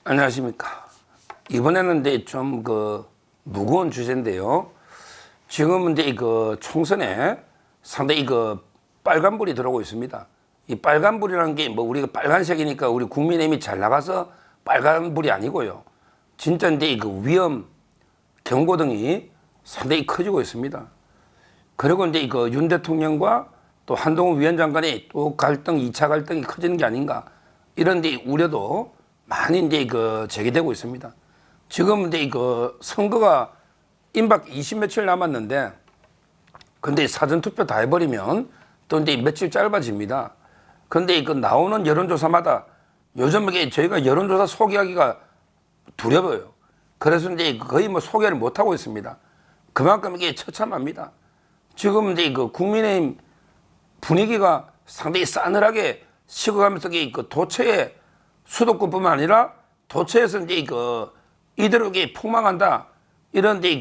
안녕하십니까. 이번에는 이제 좀 무거운 주제인데요. 지금 이제 총선에 상당히 빨간불이 들어오고 있습니다. 이 빨간불이라는 게 뭐 우리가 빨간색이니까 우리 국민의힘이 잘 나가서 빨간불이 아니고요. 진짜 이제 위험 경고등이 상당히 커지고 있습니다. 그리고 이제 윤 대통령과 또 한동훈 위원장 간의 또 갈등, 2차 갈등이 커지는 게 아닌가 이런 데 우려도 많이 이제 제기되고 있습니다. 지금 이제 선거가 임박 20 며칠 남았는데, 근데 사전투표 다 해버리면 또 이제 며칠 짧아집니다. 근데 나오는 여론조사마다 요즘 이게 저희가 여론조사 소개하기가 두려워요. 그래서 이제 거의 뭐 소개를 못 하고 있습니다. 그만큼 이게 처참합니다. 지금 이제 국민의힘 분위기가 상당히 싸늘하게 식어가면서 도처에 수도권뿐만 아니라 도처에서 이제 이대로 폭망한다. 이런 데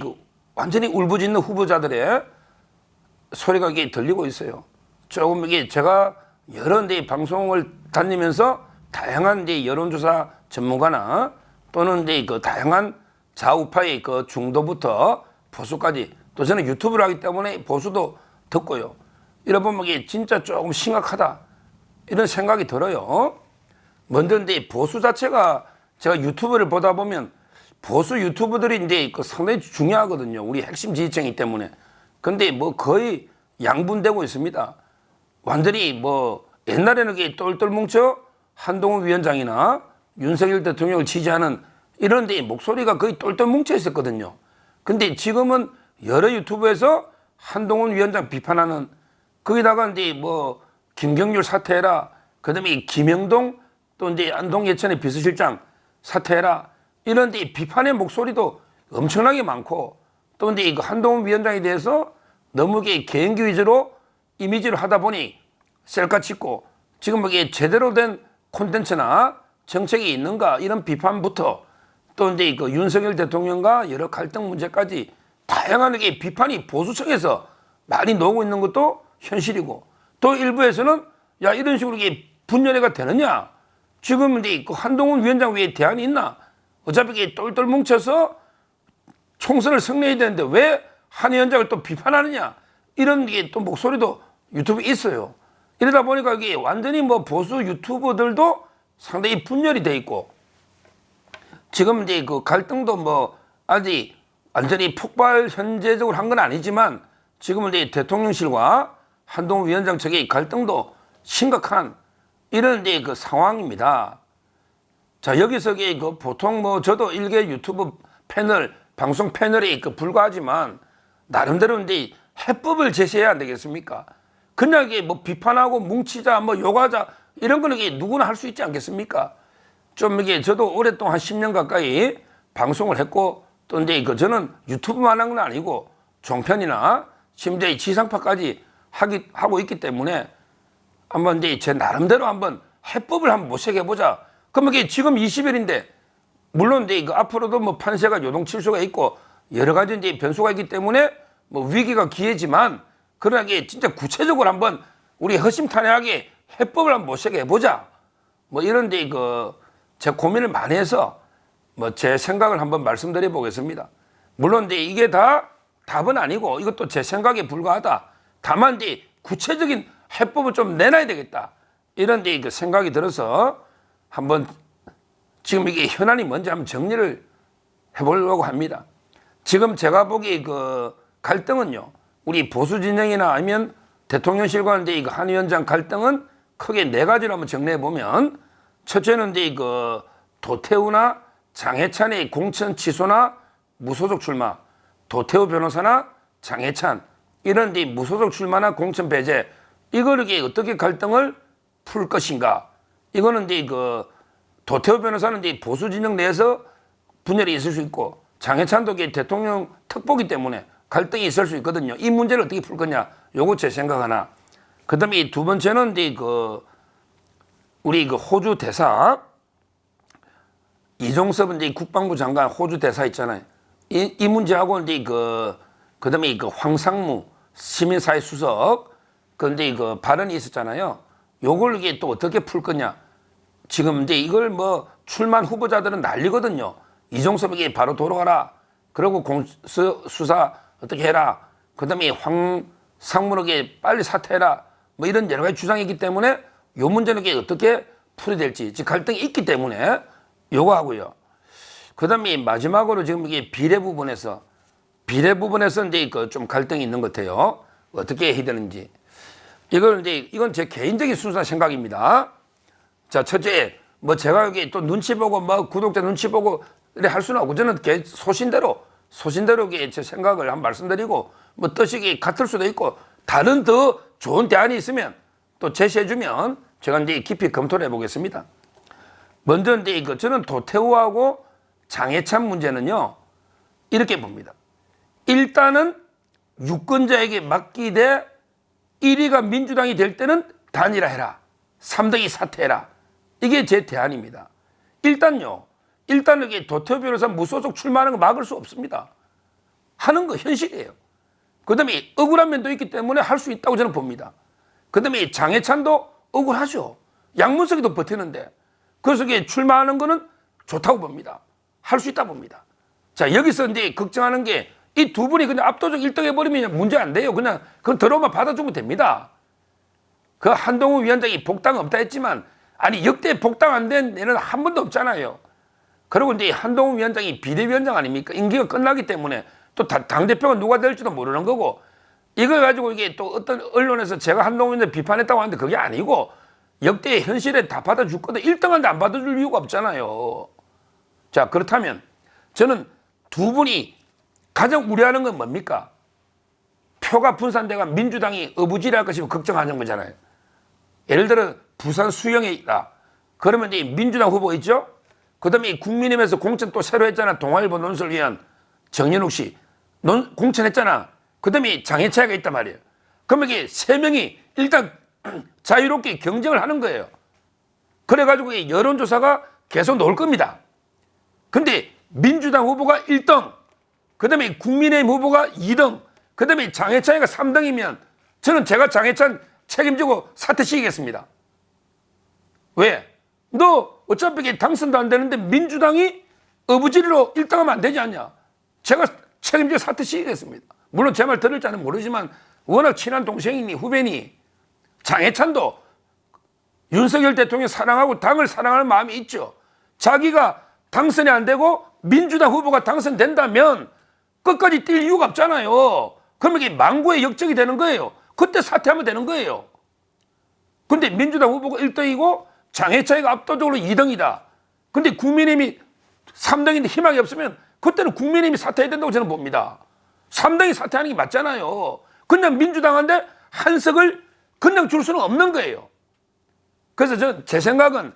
완전히 울부짖는 후보자들의 소리가 이게 들리고 있어요. 조금 이게 제가 여러 데 방송을 다니면서 다양한 이제 여론조사 전문가나 또는 이제 다양한 좌우파의 중도부터 보수까지 또 저는 유튜브를 하기 때문에 보수도 듣고요. 이런 보면 이게 진짜 조금 심각하다. 이런 생각이 들어요. 먼저 이제 보수 자체가 제가 유튜브를 보다 보면 보수 유튜브들이 이제 상당히 중요하거든요. 우리 핵심 지지층이기 때문에. 근데 뭐 거의 양분되고 있습니다. 완전히 뭐 옛날에는 이게 똘똘 뭉쳐 한동훈 위원장이나 윤석열 대통령을 지지하는 이런 데 목소리가 거의 똘똘 뭉쳐 있었거든요. 근데 지금은 여러 유튜브에서 한동훈 위원장 비판하는, 거기다가 이제 뭐 김경률 사퇴해라, 그다음에 김영동 또 이제 안동 예천의 비서실장 사퇴해라, 이런 데 비판의 목소리도 엄청나게 많고, 또 이제 한동훈 위원장에 대해서 너무 개인기 위주로 이미지를 하다 보니 셀카 찍고 지금 이게 제대로 된 콘텐츠나 정책이 있는가 이런 비판부터 또 이제 윤석열 대통령과 여러 갈등 문제까지 다양한 게 비판이 보수층에서 많이 나오고 있는 것도 현실이고, 또 일부에서는 야 이런 식으로 이게 분열회가 되느냐, 지금 이제 한동훈 위원장 외에 대안이 있나, 어차피 이게 똘똘 뭉쳐서 총선을 승리해야 되는데 왜 한 위원장을 또 비판하느냐, 이런 게 또 목소리도 유튜브에 있어요. 이러다 보니까 이게 완전히 뭐 보수 유튜버들도 상당히 분열이 돼 있고, 지금 이제 갈등도 뭐 아직 완전히 폭발 현재적으로 한 건 아니지만 지금은 이제 대통령실과 한동훈 위원장 측의 갈등도 심각한 이런 이제 상황입니다. 자, 여기서 보통 뭐 저도 일개 유튜브 패널, 방송 패널에 불과하지만 나름대로 이제 해법을 제시해야 안 되겠습니까? 그냥 이게 뭐 비판하고 뭉치자, 뭐 욕하자 이런 거는 이게 누구나 할 수 있지 않겠습니까? 좀 이게 저도 오랫동안 한 10년 가까이 방송을 했고, 또 이제 저는 유튜브만 한 건 아니고 종편이나 심지어 지상파까지 하고 있기 때문에 한번 이제 제 나름대로 한번 해법을 한번 모색해보자. 그러면 이게 지금 20일인데 물론 이제 앞으로도 뭐 판세가 요동칠 수가 있고 여러 가지 이제 변수가 있기 때문에 뭐 위기가 기회지만, 그러나 이게 진짜 구체적으로 한번 우리 허심탄회하게 해법을 한번 모색해보자. 뭐 이런 데 제 고민을 많이 해서 뭐 제 생각을 한번 말씀드려 보겠습니다. 물론 이제 이게 다 답은 아니고 이것도 제 생각에 불과하다. 다만 이제 구체적인 해법을 좀 내놔야 되겠다. 이런 데 생각이 들어서 한번 지금 이게 현안이 뭔지 한번 정리를 해보려고 합니다. 지금 제가 보기에 갈등은요, 우리 보수 진영이나 아니면 대통령실과 이제 한 위원장 갈등은 크게 네 가지로 한번 정리해 보면, 첫째는 이제 도태우나 장해찬의 공천 취소나 무소속 출마, 도태우 변호사나 장해찬 이런 이제 무소속 출마나 공천 배제, 이걸 어떻게 갈등을 풀 것인가. 이거는 이제 도태우 변호사는 이제 보수 진영 내에서 분열이 있을 수 있고, 장해찬도 대통령 특보기 때문에 갈등이 있을 수 있거든요. 이 문제를 어떻게 풀 거냐, 요거 제 생각 하나. 그다음에 두 번째는 이제 우리 호주 대사 이종섭은 이제 국방부 장관 호주 대사 있잖아요. 이 문제하고 이제 그다음에 황상무 시민사회 수석 근데 발언이 있었잖아요. 요걸 이게 또 어떻게 풀 거냐. 지금 이제 이걸 뭐 출마한 후보자들은 난리거든요. 이종섭에게 바로 돌아가라. 그리고 공수사 어떻게 해라. 그다음에 황상문에게 빨리 사퇴해라. 뭐 이런 여러 가지 주장이기 때문에 요 문제는 어떻게 풀이될지 지금 갈등이 있기 때문에 요거 하고요. 그다음에 마지막으로 지금 이게 비례 부분에서 이제 좀 갈등이 있는 것 같아요. 어떻게 해야 되는지. 이건 제 개인적인 순수한 생각입니다. 자, 첫째, 뭐 제가 여기 또 눈치 보고 뭐 구독자 눈치 보고 이래 할 수는 없고 저는 소신대로 제 생각을 한번 말씀드리고 뭐 뜻이 같을 수도 있고 다른 더 좋은 대안이 있으면 또 제시해주면 제가 이제 깊이 검토를 해보겠습니다. 먼저 이제 저는 도태우하고 장해찬 문제는요 이렇게 봅니다. 일단은 유권자에게 맡기되 1위가 민주당이 될 때는 단일화해라. 3등이 사퇴해라. 이게 제 대안입니다. 일단은 이게 도태우 변호사 무소속 출마하는 거 막을 수 없습니다. 하는 거 현실이에요. 그 다음에 억울한 면도 있기 때문에 할 수 있다고 저는 봅니다. 그 다음에 장해찬도 억울하죠. 양문석이도 버티는데. 그래서 이게 출마하는 거는 좋다고 봅니다. 할 수 있다 봅니다. 자, 여기서 이제 걱정하는 게 이 두 분이 그냥 압도적 1등 해버리면 문제 안 돼요. 그냥 그건 들어오면 받아주면 됩니다. 그 한동훈 위원장이 복당 없다 했지만 아니 역대 복당 안 된 애는 한 번도 없잖아요. 그리고 이제 한동훈 위원장이 비대위원장 아닙니까? 임기가 끝나기 때문에 또 당대표가 누가 될지도 모르는 거고 이걸 가지고 이게 또 어떤 언론에서 제가 한동훈 위원장 비판했다고 하는데 그게 아니고 역대 현실에 다 받아줄 건데 1등한테 안 받아줄 이유가 없잖아요. 자, 그렇다면 저는 두 분이 가장 우려하는 건 뭡니까? 표가 분산돼가 민주당이 어부지리할 것이면 걱정하는 거잖아요. 예를 들어 부산 수영에 있다. 그러면 이제 민주당 후보 있죠? 그 다음에 국민의힘에서 공천 또 새로 했잖아. 동아일보 논설위원 정연욱 씨. 공천했잖아. 그 다음에 장해찬이가 있단 말이에요. 그러면 이게 세 명이 일단 자유롭게 경쟁을 하는 거예요. 그래가지고 여론조사가 계속 나올 겁니다. 근데 민주당 후보가 1등, 그 다음에 국민의힘 후보가 2등, 그 다음에 장해찬이가 3등이면 저는 제가 장해찬 책임지고 사퇴시키겠습니다. 왜? 너 어차피 당선도 안 되는데 민주당이 어부지리로 1등하면 안 되지 않냐? 제가 책임지고 사퇴시키겠습니다. 물론 제 말 들을지는 모르지만 워낙 친한 동생이니 후배니 장해찬도 윤석열 대통령 사랑하고 당을 사랑하는 마음이 있죠. 자기가 당선이 안 되고 민주당 후보가 당선된다면 끝까지 뛸 이유가 없잖아요. 그러면 이게 망고의 역적이 되는 거예요. 그때 사퇴하면 되는 거예요. 근데 민주당 후보가 1등이고 장해찬이가 압도적으로 2등이다. 근데 국민의힘이 3등인데 희망이 없으면 그때는 국민의힘이 사퇴해야 된다고 저는 봅니다. 3등이 사퇴하는 게 맞잖아요. 그냥 민주당한테 한석을 그냥 줄 수는 없는 거예요. 그래서 제 생각은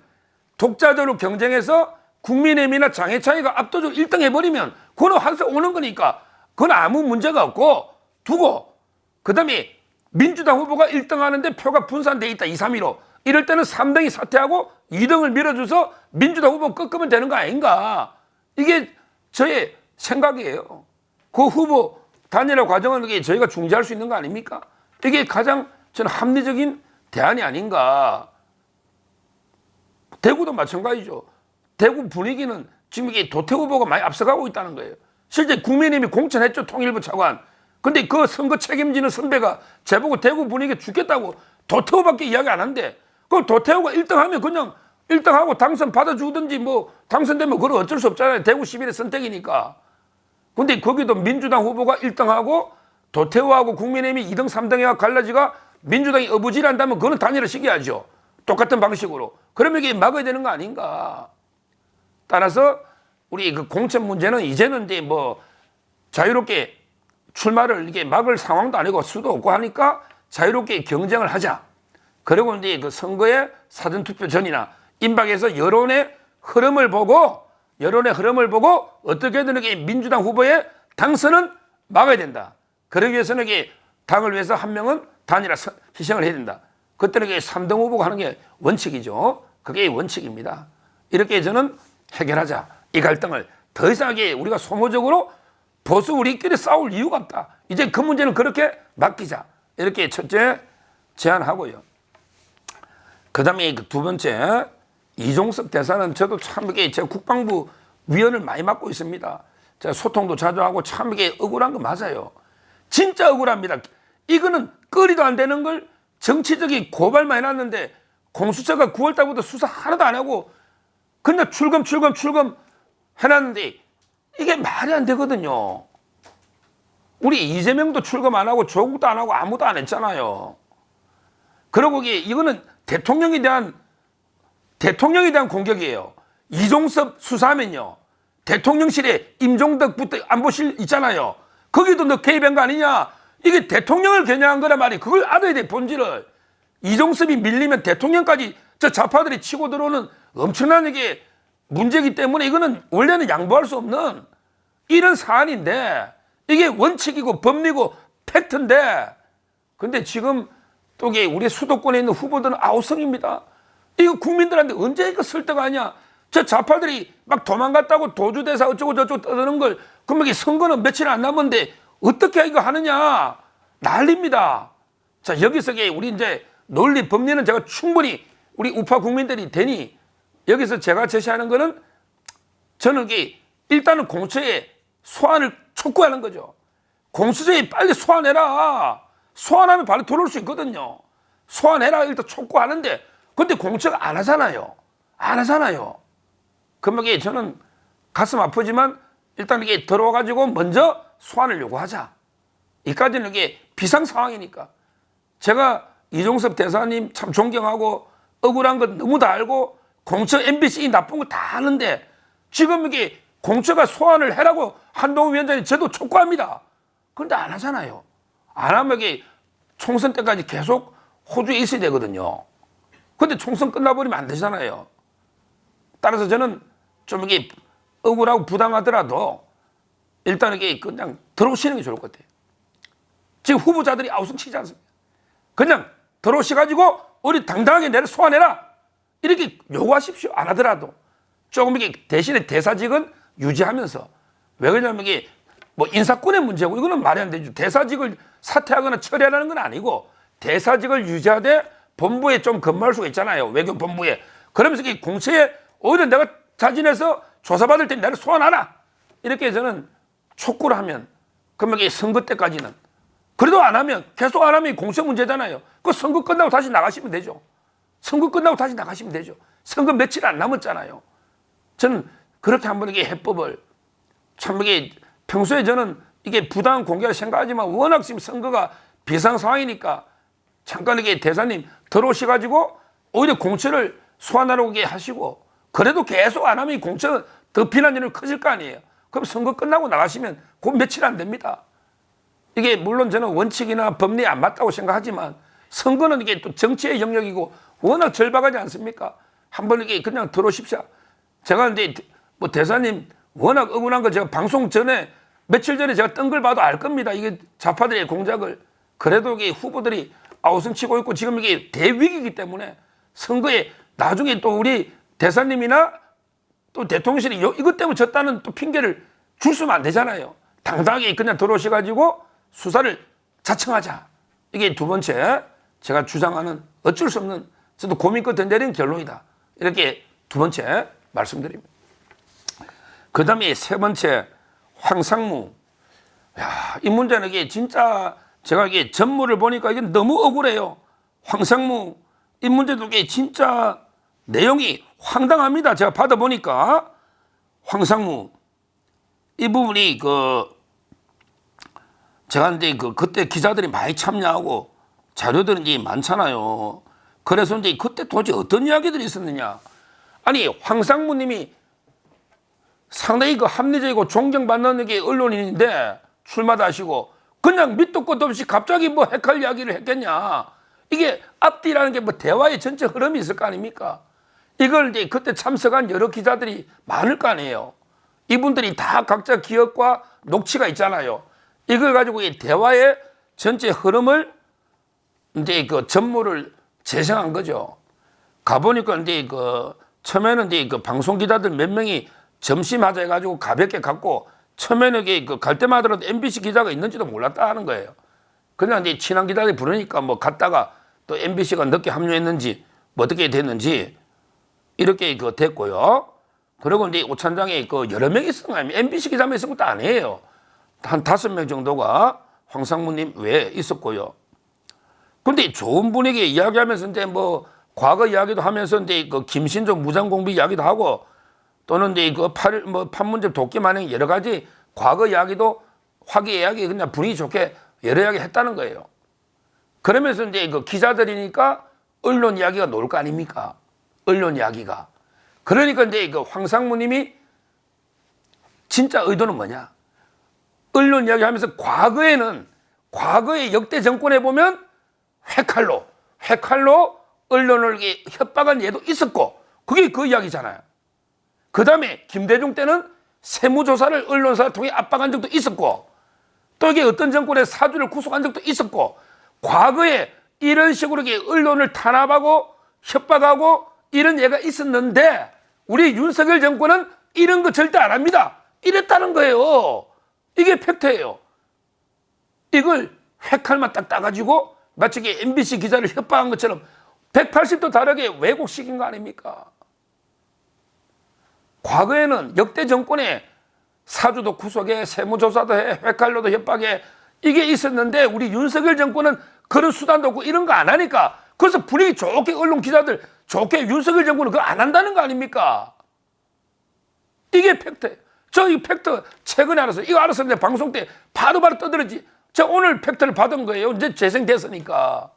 독자적으로 경쟁해서 국민의힘이나 장해찬이가 압도적으로 1등 해버리면 그건 한석 오는 거니까 그건 아무 문제가 없고 두고 그 다음에 민주당 후보가 1등 하는데 표가 분산돼 있다. 2, 3위로. 이럴 때는 3등이 사퇴하고 2등을 밀어줘서 민주당 후보 꺾으면 되는 거 아닌가. 이게 저의 생각이에요. 그 후보 단일화 과정은 이게 저희가 중재할 수 있는 거 아닙니까? 이게 가장 저는 합리적인 대안이 아닌가. 대구도 마찬가지죠. 대구 분위기는 지금 이게 도태우 후보가 많이 앞서가고 있다는 거예요. 실제 국민의힘이 공천했죠. 통일부 차관. 근데 그 선거 책임지는 선배가 제보고 대구 분위기 죽겠다고 도태우밖에 이야기 안 한대. 그럼 도태우가 1등하면 그냥 1등하고 당선 받아주든지 뭐 당선되면 그건 어쩔 수 없잖아요. 대구 시민의 선택이니까. 근데 거기도 민주당 후보가 1등하고 도태우하고 국민의힘이 2등, 3등에 갈라지가 민주당이 어부지를 한다면 그거는 단일화 시켜야죠. 똑같은 방식으로. 그러면 이게 막아야 되는 거 아닌가. 따라서 우리 그 공천 문제는 이제는 이제 뭐 자유롭게 출마를 이게 막을 상황도 아니고 수도 없고 하니까 자유롭게 경쟁을 하자. 그리고 이제 그 선거의 사전투표 전이나 임박해서 여론의 흐름을 보고 어떻게든 이게 민주당 후보의 당선은 막아야 된다. 그러기 위해서는 이게 당을 위해서 한 명은 단일화 희생을 해야 된다. 그때는 이게 3등 후보가 하는 게 원칙이죠. 그게 원칙입니다. 이렇게 저는 해결하자. 이 갈등을 더 이상 우리가 소모적으로 보수 우리끼리 싸울 이유가 없다. 이제 그 문제는 그렇게 맡기자. 이렇게 첫째 제안하고요. 그 다음에 두 번째, 이종석 대사는 저도 참 이게 제가 국방부 위원을 많이 맡고 있습니다. 제가 소통도 자주 하고 참 이게 억울한 거 맞아요. 진짜 억울합니다. 이거는 거리도 안 되는 걸 정치적인 고발만 해놨는데 공수처가 9월 달부터 수사 하나도 안 하고 그냥 출금 해놨는데 이게 말이 안 되거든요. 우리 이재명도 출금 안 하고 조국도 안 하고 아무도 안 했잖아요. 그리고 이거는 대통령에 대한 공격이에요. 이종섭 수사하면요. 대통령실에 임종덕부터 안보실 있잖아요. 거기도 너 개입한 거 아니냐. 이게 대통령을 겨냥한 거란 말이에요. 그걸 알아야 돼, 본질을. 이종섭이 밀리면 대통령까지 저 좌파들이 치고 들어오는 엄청난 이게 문제이기 때문에 이거는 원래는 양보할 수 없는 이런 사안인데 이게 원칙이고 법리고 팩트인데 근데 지금 또 이게 우리 수도권에 있는 후보들은 아우성입니다. 이거 국민들한테 언제 이거 설득하냐. 저 좌파들이 막 도망갔다고 도주대사 어쩌고 저쩌고 떠드는 걸 그러면 이게 선거는 며칠 안 남았는데 어떻게 이거 하느냐. 난립니다. 자, 여기서 우리 이제 논리 법리는 제가 충분히 우리 우파 국민들이 되니 여기서 제가 제시하는 거는 저는 이게 일단은 공처에 소환을 촉구하는 거죠. 공수처에 빨리 소환해라. 소환하면 바로 들어올 수 있거든요. 소환해라 일단 촉구하는데 근데 공처가 안 하잖아요. 안 하잖아요. 그러면 이게 저는 가슴 아프지만 일단 이게 들어와가지고 먼저 소환을 요구하자. 이까지는 이게 비상 상황이니까. 제가 이종섭 대사님 참 존경하고 억울한 건 너무 다 알고 공처 MBC 나쁜 거 다 아는데 지금 이게 공처가 소환을 해라고 한동훈 위원장이 저도 촉구합니다. 그런데 안 하잖아요. 안 하면 이게 총선 때까지 계속 호주에 있어야 되거든요. 근데 총선 끝나버리면 안 되잖아요. 따라서 저는 좀 이게 억울하고 부당하더라도 일단 이게 그냥 들어오시는 게 좋을 것 같아요. 지금 후보자들이 아우성치지 않습니다. 그냥 들어오셔가지고 우리 당당하게 내를 소환해라. 이렇게 요구하십시오. 안 하더라도. 조금 이게 대신에 대사직은 유지하면서. 왜 그러냐면 이게 뭐 인사권의 문제고 이거는 말이 안 되죠. 대사직을 사퇴하거나 처리하라는 건 아니고 대사직을 유지하되 본부에 좀 근무할 수가 있잖아요. 외교본부에. 그러면서 이게 공처에 오히려 내가 자진해서 조사받을 때 나를 소환하라. 이렇게 저는 촉구를 하면 그러면 이게 선거 때까지는 그래도 안 하면 계속 안 하면 공처 문제잖아요. 그 선거 끝나고 다시 나가시면 되죠. 선거 끝나고 다시 나가시면 되죠. 선거 며칠 안 남았잖아요. 저는 그렇게 한번 이게 해법을 참 이게 평소에 저는 이게 부당한 공개를 생각하지만 워낙 지금 선거가 비상 상황이니까 잠깐 이게 대사님 들어오셔가지고 오히려 공처를 소환하라고 하시고 그래도 계속 안 하면 이 공처 더 비난이 커질 거 아니에요. 그럼 선거 끝나고 나가시면 그 며칠 안 됩니다. 이게 물론 저는 원칙이나 법리에 안 맞다고 생각하지만 선거는 이게 또 정치의 영역이고 워낙 절박하지 않습니까? 한번 이게 그냥 들어오십시오. 제가 근데 뭐 대사님 워낙 억울한 거 제가 방송 전에 며칠 전에 제가 뜬 걸 봐도 알 겁니다. 이게 좌파들의 공작을. 그래도 이게 후보들이 아우성치고 있고 지금 이게 대위기이기 때문에 선거에 나중에 또 우리 대사님이나 또 대통령실이 이것 때문에 졌다는 또 핑계를 줄 수면 안 되잖아요. 당당하게 그냥 들어오셔가지고 수사를 자청하자. 이게 두 번째 제가 주장하는 어쩔 수 없는 저도 고민 끝에 내린 결론이다. 이렇게 두 번째 말씀드립니다. 그 다음에 세 번째 황상무. 야, 이 문제는 이게 진짜 제가 이게 전무를 보니까 이게 너무 억울해요. 황상무 이 문제도 이게 진짜 내용이 황당합니다. 제가 받아보니까 황상무 이 부분이 제가 이제 그때 기자들이 많이 참여하고 자료들은 이제 많잖아요. 그래서 이제 그때 도대체 어떤 이야기들이 있었느냐. 아니 황상무 님이 상당히 합리적이고 존경받는 게 언론인인데 출마도 하시고 그냥 밑도 끝도 없이 갑자기 뭐 핵할 이야기를 했겠냐. 이게 앞뒤라는 게 뭐 대화의 전체 흐름이 있을 거 아닙니까? 이걸 이제 그때 참석한 여러 기자들이 많을 거 아니에요. 이분들이 다 각자 기억과 녹취가 있잖아요. 이걸 가지고 이 대화의 전체 흐름을 이제 전모를 재생한 거죠. 가보니까 이제 처음에는 이제 방송 기자들 몇 명이 점심하자 해가지고 가볍게 갔고 처음에는 이게 갈 때마다 MBC 기자가 있는지도 몰랐다 하는 거예요. 그냥 이제 친한 기자들이 부르니까 뭐 갔다가 또 MBC가 늦게 합류했는지 뭐 어떻게 됐는지 이렇게 그 됐고요. 그리고 이제 오찬장에 그 여러 명이 있은 거 아니에요. MBC 기자만 있은 것도 아니에요. 한 5명 정도가 황상무님 외에 있었고요. 근데 좋은 분위기 이야기하면서 이제 뭐 과거 이야기도 하면서 이제 그 김신종 무장공비 이야기도 하고 또는 이제 그 판문점 도끼 마냥 여러 가지 과거 이야기도 화기애애하게 그냥 분위기 좋게 여러 이야기 했다는 거예요. 그러면서 이제 그 기자들이니까 언론 이야기가 나올 거 아닙니까? 언론 이야기가. 그러니까 이제 그 황상무님이 진짜 의도는 뭐냐? 언론 이야기 하면서 과거의 역대 정권에 보면 회칼로 언론을 협박한 예도 있었고, 그게 그 이야기잖아요. 그 다음에 김대중 때는 세무조사를 언론사를 통해 압박한 적도 있었고, 또 이게 어떤 정권의 사주를 구속한 적도 있었고, 과거에 이런 식으로 언론을 탄압하고 협박하고 이런 예가 있었는데, 우리 윤석열 정권은 이런 거 절대 안 합니다. 이랬다는 거예요. 이게 팩트예요. 이걸 회칼만 딱 따가지고 마치 MBC 기자를 협박한 것처럼 180도 다르게 왜곡시킨 거 아닙니까? 과거에는 역대 정권에 사주도 구속해, 세무조사도 해, 회칼로도 협박해, 이게 있었는데 우리 윤석열 정권은 그런 수단도 없고 이런 거 안 하니까, 그래서 분위기 좋게 언론 기자들 좋게 윤석열 정권은 그거 안 한다는 거 아닙니까? 이게 팩트예요. 저 이 팩트 최근에 알았어요. 이거 알았을 때 방송 때 바로바로 떠들었지. 저 오늘 팩트를 받은 거예요. 이제 재생됐으니까.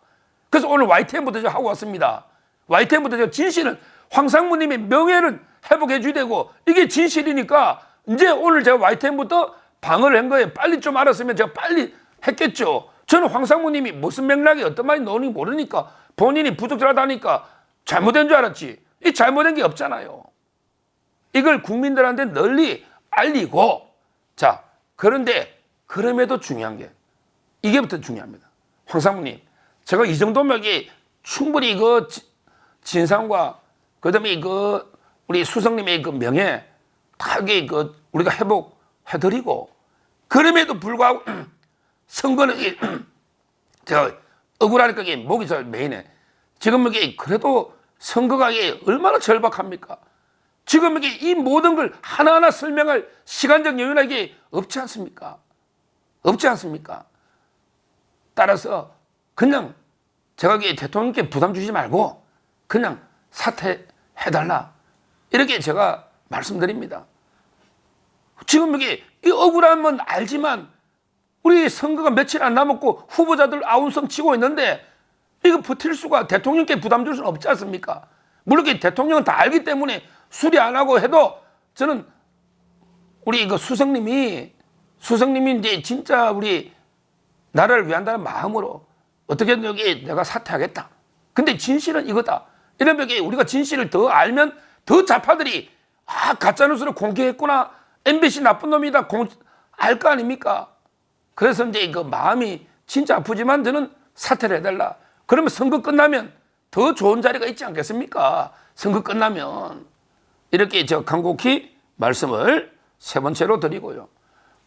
그래서 오늘 YTN부터 하고 왔습니다. YTN부터 진실은 황상무님의 명예를 회복해 줘야 되고, 이게 진실이니까 이제 오늘 제가 YTN부터 방어를 한 거예요. 빨리 좀 알았으면 제가 빨리 했겠죠. 저는 황상무님이 무슨 맥락에 어떤 말이 나오는지 모르니까 본인이 부적절하다니까 잘못된 줄 알았지. 이 잘못된 게 없잖아요. 이걸 국민들한테 널리 알리고, 자, 그런데 그럼에도 중요한 게 이게부터 중요합니다. 황상무님, 제가 이 정도면 충분히 그 진상과 그다음에 그 우리 수석님의 그 명예 다 그 우리가 회복해드리고, 그럼에도 불구하고 선거는 제가 억울하니까 목이 잘 메이네. 지금 이게 그래도 선거가 얼마나 절박합니까? 지금 이 모든 걸 하나하나 설명할 시간적 여유나 이게 없지 않습니까? 없지 않습니까? 따라서 그냥 제가 대통령께 부담 주지 말고 그냥 사퇴해달라, 이렇게 제가 말씀드립니다. 지금 이 억울함은 알지만 우리 선거가 며칠 안 남았고 후보자들 아운성 치고 있는데 이거 버틸 수가, 대통령께 부담 줄 수는 없지 않습니까? 물론 대통령은 다 알기 때문에 수리 안 하고 해도, 저는 우리 이거 수석님이 이제 진짜 우리 나라를 위한다는 마음으로 어떻게든 여기 내가 사퇴하겠다. 근데 진실은 이거다. 이러면 우리가 진실을 더 알면 더 좌파들이 가짜뉴스를 공개했구나, MBC 나쁜 놈이다 알 거 아닙니까? 그래서 이제 그 마음이 진짜 아프지만 저는 사퇴를 해달라. 그러면 선거 끝나면 더 좋은 자리가 있지 않겠습니까? 선거 끝나면. 이렇게 저 간곡히 말씀을 세 번째로 드리고요.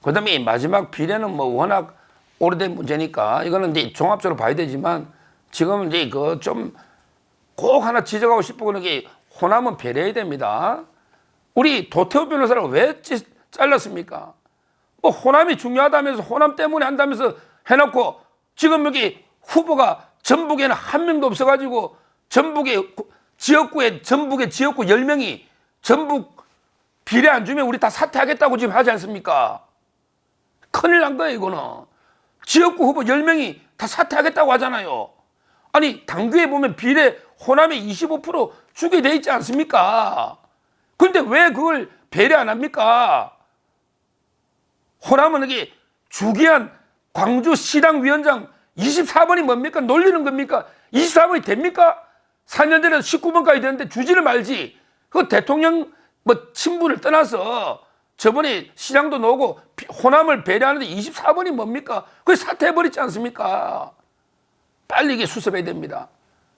그 다음에 마지막 비례는 뭐 워낙 오래된 문제니까 이거는 이제 종합적으로 봐야 되지만, 지금 이제 그 좀 꼭 하나 지적하고 싶은 거는 호남은 배려해야 됩니다. 우리 도태우 변호사를 왜 잘랐습니까? 뭐 호남이 중요하다면서 호남 때문에 한다면서 해놓고, 지금 여기 후보가 전북에는 한 명도 없어가지고 전북의 지역구 10명이 전북 비례 안 주면 우리 다 사퇴하겠다고 지금 하지 않습니까? 큰일 난 거예요, 이거는. 지역구 후보 10명이 다 사퇴하겠다고 하잖아요. 아니, 당규에 보면 비례 호남에 25% 주게 돼 있지 않습니까? 근데 왜 그걸 배려 안 합니까? 호남은 이게 주기한 광주시당위원장 24번이 뭡니까? 놀리는 겁니까? 24번이 됩니까? 4년 전에 19번까지 됐는데 주지를 말지. 그 대통령 친분을 떠나서 저번에 시장도 나오고 호남을 배려하는데 24번이 뭡니까? 그게 사퇴해버리지 않습니까? 빨리 이게 수습해야 됩니다.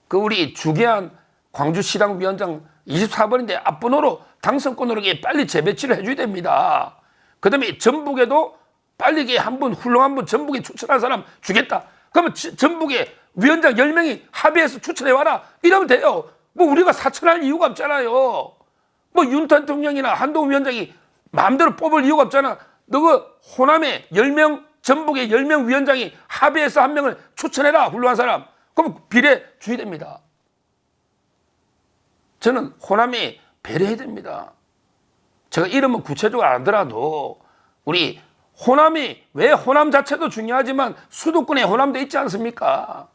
그 우리 주기한 광주시당위원장 24번인데 앞번호로 당선권으로 빨리 재배치를 해줘야 됩니다. 그 다음에 전북에도 빨리 이게 훌륭한 분 전북에 추천한 사람 주겠다. 그러면 전북에 위원장 10명이 합의해서 추천해와라. 이러면 돼요. 뭐 우리가 사천할 이유가 없잖아요. 뭐 윤 대통령이나 한동훈 위원장이 마음대로 뽑을 이유가 없잖아. 너가 호남에 10명, 전북에 10명 위원장이 합의해서 한 명을 추천해라. 훌륭한 사람. 그럼 비례 주의됩니다. 저는 호남이 배려해야 됩니다. 제가 이름은 구체적으로 안 하더라도 우리 호남이 왜 호남 자체도 중요하지만 수도권에 호남도 있지 않습니까?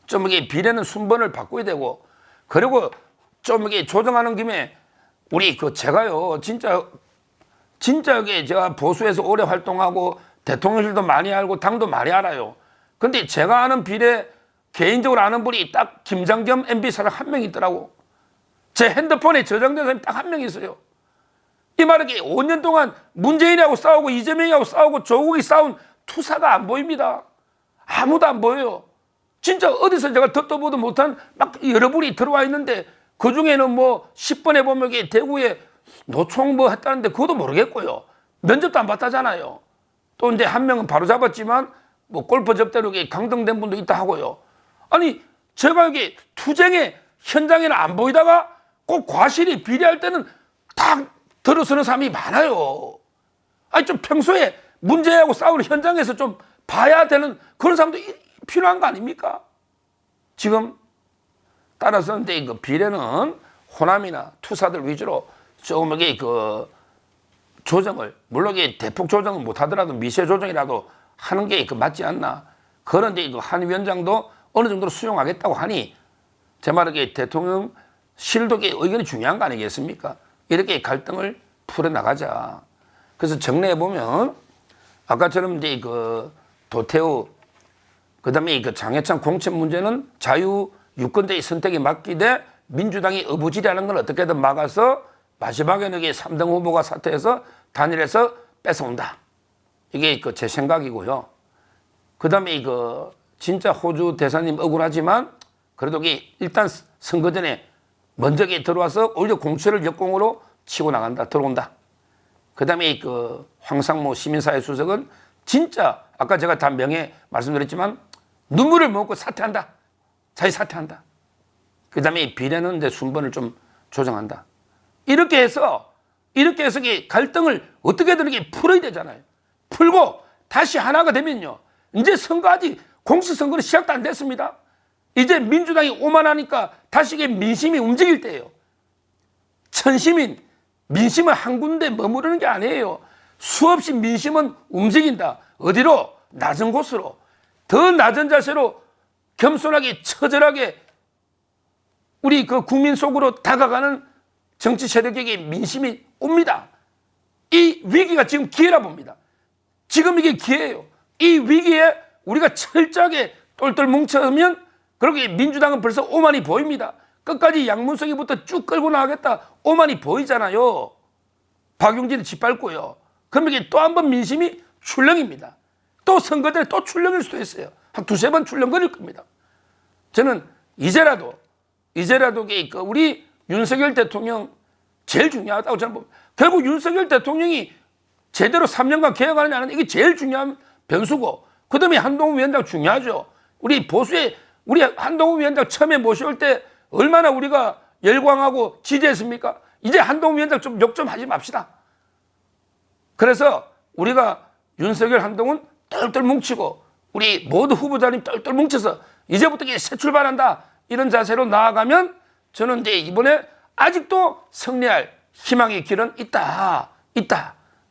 좀 이게 비례는 순번을 바꿔야 되고 그리고 좀 이게 조정하는 김에 우리 제가요 진짜 이게 제가 보수에서 오래 활동하고 대통령실도 많이 알고 당도 많이 알아요. 근데 제가 아는 비례 개인적으로 아는 분이 딱 김장겸 MB 사람 한 명 있더라고. 제 핸드폰에 저장된 사람이 딱 한 명 있어요. 이 말은 5년 동안 문재인하고 싸우고 이재명하고 싸우고 조국이 싸운 투사가 안 보입니다. 아무도 안 보여요. 진짜 어디서 제가 듣도 보도 못한 막 여러분이 들어와 있는데 그중에는 뭐 10번에 보면 대구에 노총 뭐 했다는데 그것도 모르겠고요. 면접도 안 봤다잖아요. 또 이제 한 명은 바로 잡았지만 뭐 골프 접대로 강등된 분도 있다 하고요. 아니 제가 여기 투쟁의 현장에는 안 보이다가 꼭 과실이 비례할 때는 딱 들어서는 사람이 많아요. 아니 좀 평소에 문제하고 싸우는 현장에서 좀 봐야 되는 그런 사람도 필요한 거 아닙니까? 지금 따라서 이제 비례는 호남이나 투사들 위주로 조금 이게 조정을 물론 이게 대폭 조정은 못 하더라도 미세 조정이라도 하는 게 맞지 않나. 그런데 한 위원장도 어느 정도로 수용하겠다고 하니 제 말은 대통령실도 의견이 중요한 거 아니겠습니까? 이렇게 갈등을 풀어나가자. 그래서 정리해 보면 아까처럼 이제 도태우 그다음에 장해찬 공천 문제는 자유 유권자의 선택에 맡기되 민주당이 어부지리하는 걸 어떻게든 막아서 마지막에는 이게 3등 후보가 사퇴해서 단일해서 뺏어온다. 이게 제 생각이고요. 그다음에 진짜 호주 대사님 억울하지만 그래도 일단 선거 전에 먼저 들어와서 오히려 공천을 역공으로 치고 나간다. 들어온다. 그다음에 황상무 시민사회 수석은 진짜 아까 제가 다 명예 말씀드렸지만 눈물을 먹고 사퇴한다. 자기 사퇴한다. 그다음에 비례는 이제 순번을 좀 조정한다. 이렇게 해서 이 갈등을 어떻게든 이렇게 풀어야 되잖아요. 풀고 다시 하나가 되면요. 이제 선거 아직 공식선거는 시작도 안 됐습니다. 이제 민주당이 오만하니까 다시 민심이 움직일 때예요. 천시민, 민심은 한 군데 머무르는 게 아니에요. 수없이 민심은 움직인다. 어디로? 낮은 곳으로. 더 낮은 자세로 겸손하게 처절하게 우리 국민 속으로 다가가는 정치 세력에게 민심이 옵니다. 이 위기가 지금 기회라 봅니다. 지금 이게 기회예요. 이 위기에 우리가 철저하게 똘똘 뭉쳐면 그렇게 민주당은 벌써 오만이 보입니다. 끝까지 양문석이부터 쭉 끌고 나가겠다. 오만이 보이잖아요. 박용진이 짓밟고요. 그러면 이게 또 한 번 민심이 출렁입니다. 또 선거 전에 또 출렁일 수도 있어요. 한 두세 번 출렁거릴 겁니다. 저는 이제라도 우리 윤석열 대통령 제일 중요하다고 저는 봅니다. 결국 윤석열 대통령이 제대로 3년간 개혁하느냐는 이게 제일 중요한 변수고 그 다음에 한동훈 위원장 중요하죠. 우리 한동훈 위원장 처음에 모셔올 때 얼마나 우리가 열광하고 지지했습니까? 이제 한동훈 위원장 좀 욕 좀 하지 맙시다. 그래서 우리가 윤석열 한동훈 똘똘 뭉치고 우리 모두 후보자님 똘똘 뭉쳐서 이제부터 새 출발한다. 이런 자세로 나아가면 저는 이제 이번에 아직도 승리할 희망의 길은 있다.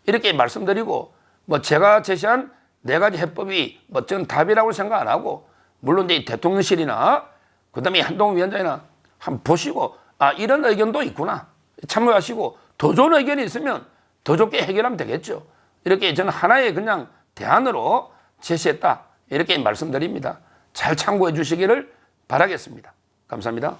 이렇게 말씀드리고 뭐 제가 제시한 4가지 해법이 저는 답이라고 생각 안 하고 물론 이제 대통령실이나 그다음에 한동훈 위원장이나 한번 보시고 이런 의견도 있구나 참여하시고 더 좋은 의견이 있으면 더 좋게 해결하면 되겠죠. 이렇게 저는 하나의 그냥 대안으로 제시했다 이렇게 말씀드립니다. 잘 참고해 주시기를 바라겠습니다. 감사합니다.